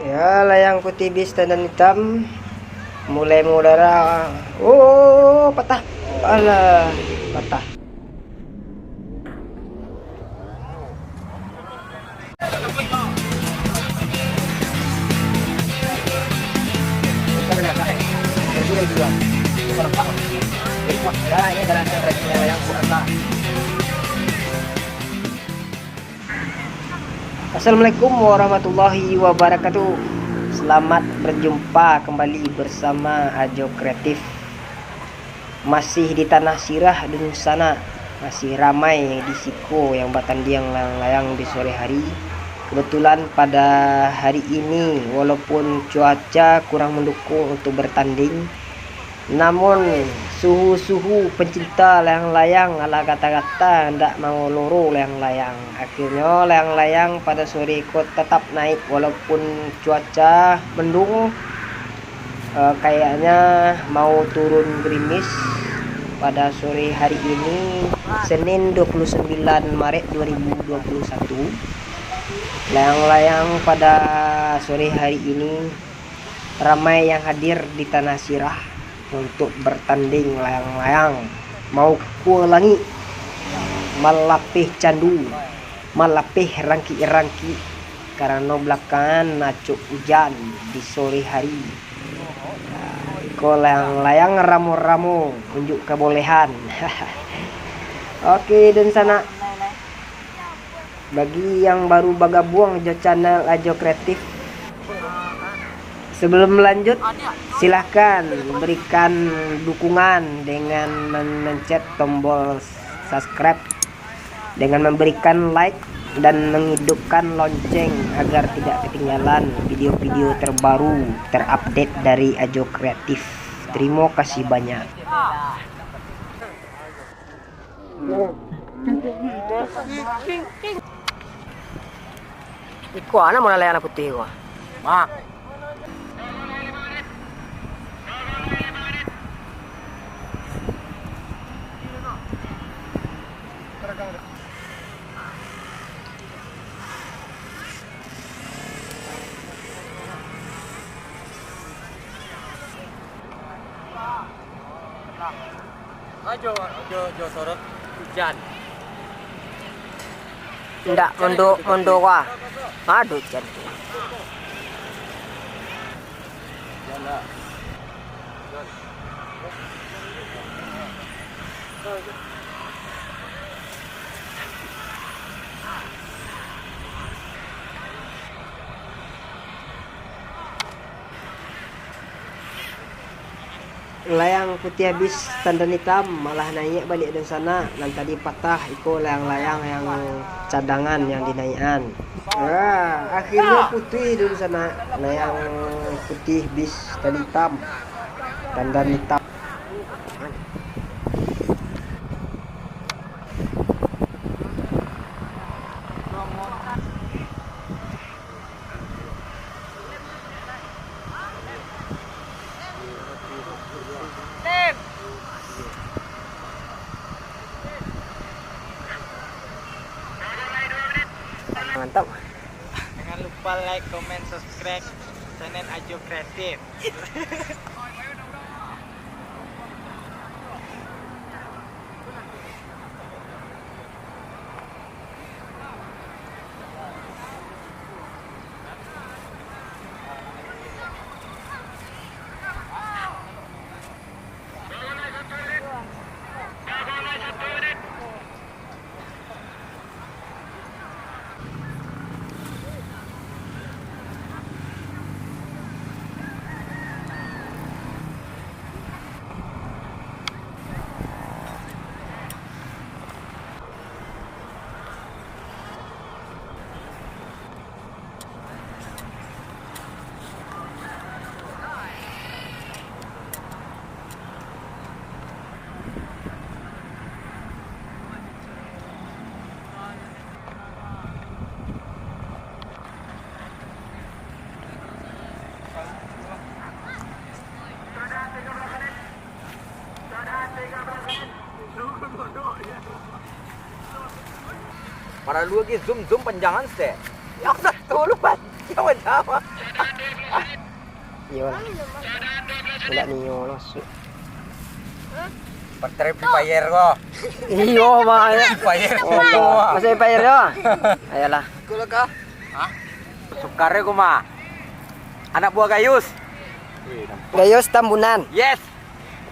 Ya, layang putih bis dan hitam mulai mengudara. Oh, patah. Alah, patah. Assalamualaikum warahmatullahi wabarakatuh. Selamat berjumpa kembali bersama Ajo Kreatif. Masih di Tanah Sirah dan sana masih ramai di Siko yang bertanding layang-layang di sore hari. Kebetulan pada hari ini walaupun cuaca kurang mendukung untuk bertanding, namun suhu pencinta layang-layang ala kata-kata tidak mau loro layang-layang. Akhirnya layang-layang pada sore ikut tetap naik walaupun cuaca mendung. Kayaknya mau turun gerimis pada sore hari ini, Senin 29 Maret 2021. Layang-layang pada sore hari ini ramai yang hadir di Tanah Sirah untuk bertanding layang-layang mau kulangi malapih candu, malapih rangki-rangki karena belakangan nacuk hujan di sore hari. Ko layang-layang ramu-ramu unjuk kebolehan. Oke, dan sana bagi yang baru bergabung di channel Ajo Kreatif, sebelum lanjut silahkan berikan dukungan dengan mencet tombol subscribe, dengan memberikan like dan menghidupkan lonceng agar tidak ketinggalan video-video terbaru terupdate dari Ajo Kreatif. Terima kasih banyak. Iku ana mau layang putih gua. Mak. Ajo sorot hujan. Ndak mondo wah. Aduh jan. Layang putih habis tanda hitam malah naik balik dari sana, dan tadi patah itu layang-layang yang cadangan yang dinaikan. Akhirnya putih dari sana, layang putih bis tanda hitam, tanda hitam. Mantap. Jangan lupa like, comment, subscribe channel Ajo Kreatif. Para lu lagi zoom panjangan sih. Yang satu lupa. Yang sama. Iya lah. Wala niyo masuk. Baterai Free Fire ko. Iyo mah. Fire Masih bayar ya. Ayolah. Kulo ka? Hah? Sukare ko ma. Anak buah Gayus. Gayos Tambunan. Yes.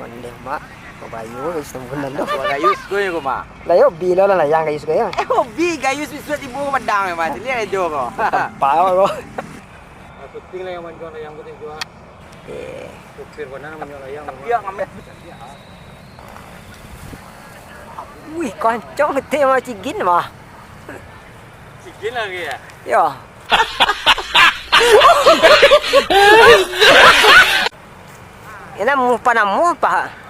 Onde mak. Kabayo Gayos Tambunan do. Buah Gayus ko ma. Layo bilo lah yang Gayos kaya. Hobi Gayus bisut ibu ko madang ma. Dili aja ko. Pao ko. Penting lah yang manjuan yang penting juga. Eh. Supir benar manjuan yang. Dia ngamet. Wih, kancang gede mah cigin mah. Cigin lagi ya? Yo. Ini mau panamu apa?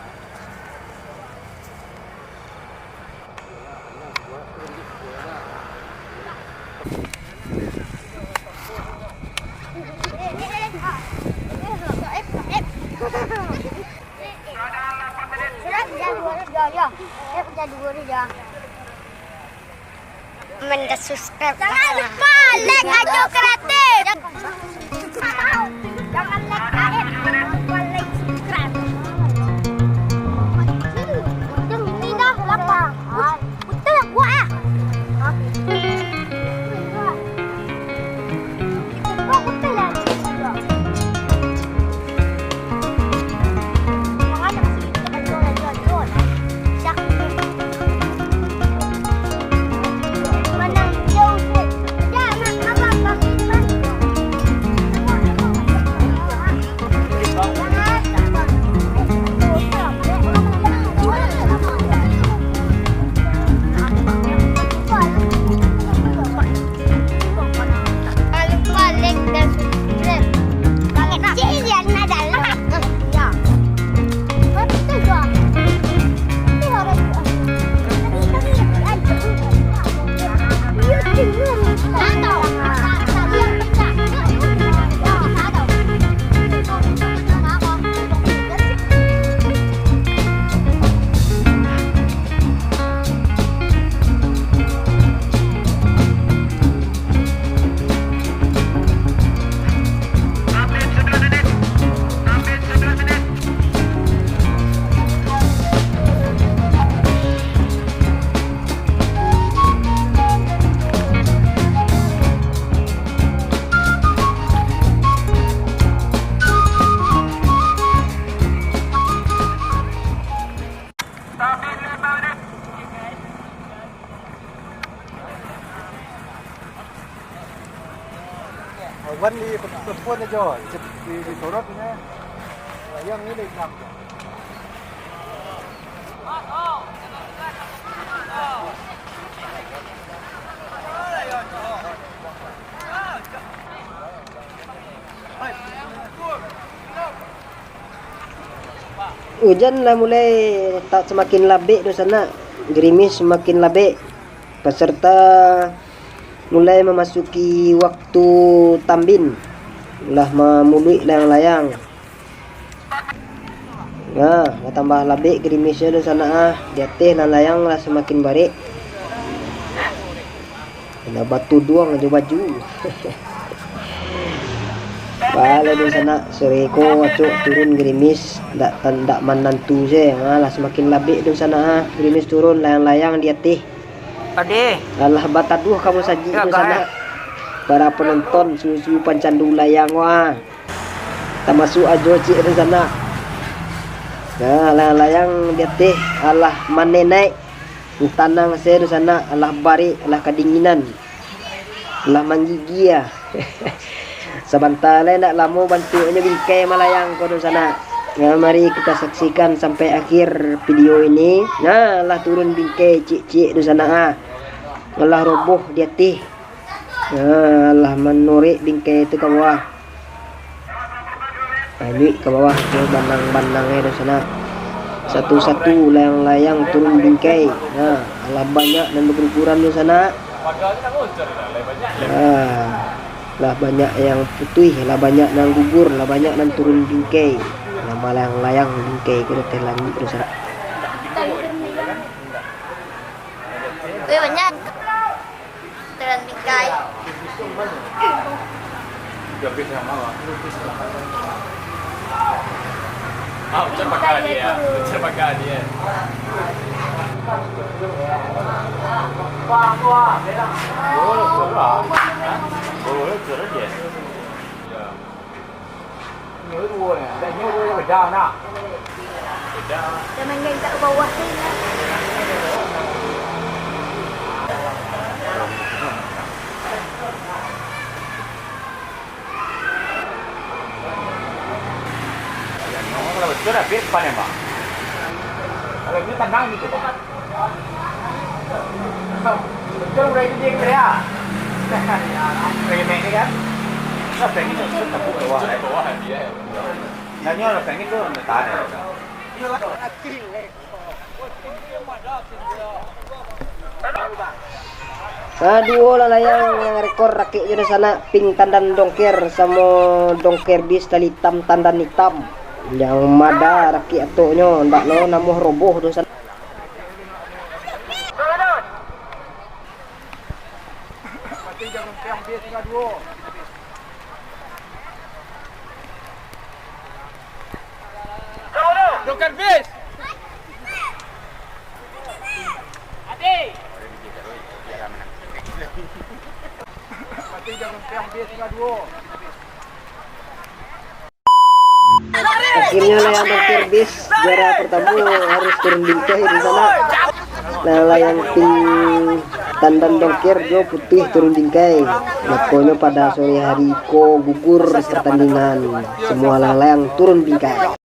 Menda subscribe. Jangan lupa like Ajo Kreatif. Jangan like lupa like subscribe. Udah ini dah lapar. Betul gua ah. Betul lah. Makanya masih kita jual. Vẫn đi một quân cho đi số đất nhé. Yang ini làm. Hujan lah mulai tak semakin labik di sana, gerimis semakin labik. Peserta mulai memasuki waktu tambin, lah memului layang-layang. Nah, tambah labik gerimisnya di sana di atas layang lah semakin barik. Ada batu doang aja baju. Bala di sana sore ko acuk turun gerimis ndak menentu je. Lah semakin labik di sana gerimis turun layang-layang di atas. Ade. Alah bataduh kamu saji di sana. Para penonton susu pancandu layang wah. Tak masuk ajo cik di sana. Nah, layang di atas alah mane naik. Tanang saya di sana alah bari alah kedinginan. Alah menggigi ya. Sebentar lain nak lama bantunya bingkai malayang kau di sana. Nah, mari kita saksikan sampai akhir video ini. Nah, lah turun bingkai cik-cik di sana. Allah roboh di atas. Nah, Allah menorek bingkai itu ke bawah. Ini ke bawah ke bandang-bandangnya di sana. Satu-satu layang-layang turun bingkai. Nah, Allah banyak dan berukuran di sana. Lah banyak yang putih, lah banyak yang gugur, lah banyak yang turun bingkai. Nama layang-layang bingkai ke dekat langit di sana. Banyak turun bingkai. Jangan nggak bawah sini. Betul lah, biar depan ya, Pak. Kalau ini tandang gitu, Pak. Betul, udah itu dia kira. Pengen ini kan? Nah, pengen itu tepuk bawah. Bawah dia. Nah, ini orang pengen itu udah tahan ya. Aduh lalayang yang rekor rakit di sana pink tandan dongker sama dongker bis tali hitam tandan hitam yang mada rakit atuknya ndak lo namuh roboh tu sana. Dongker bis. Adi. Akhirnya layang dongker bis juara pertama harus turun bingkai di sana. Nah layang pink tandan dongker jo putih turun bingkai. Pokoknya pada sore hari ko gugur pertandingan semua layang turun bingkai.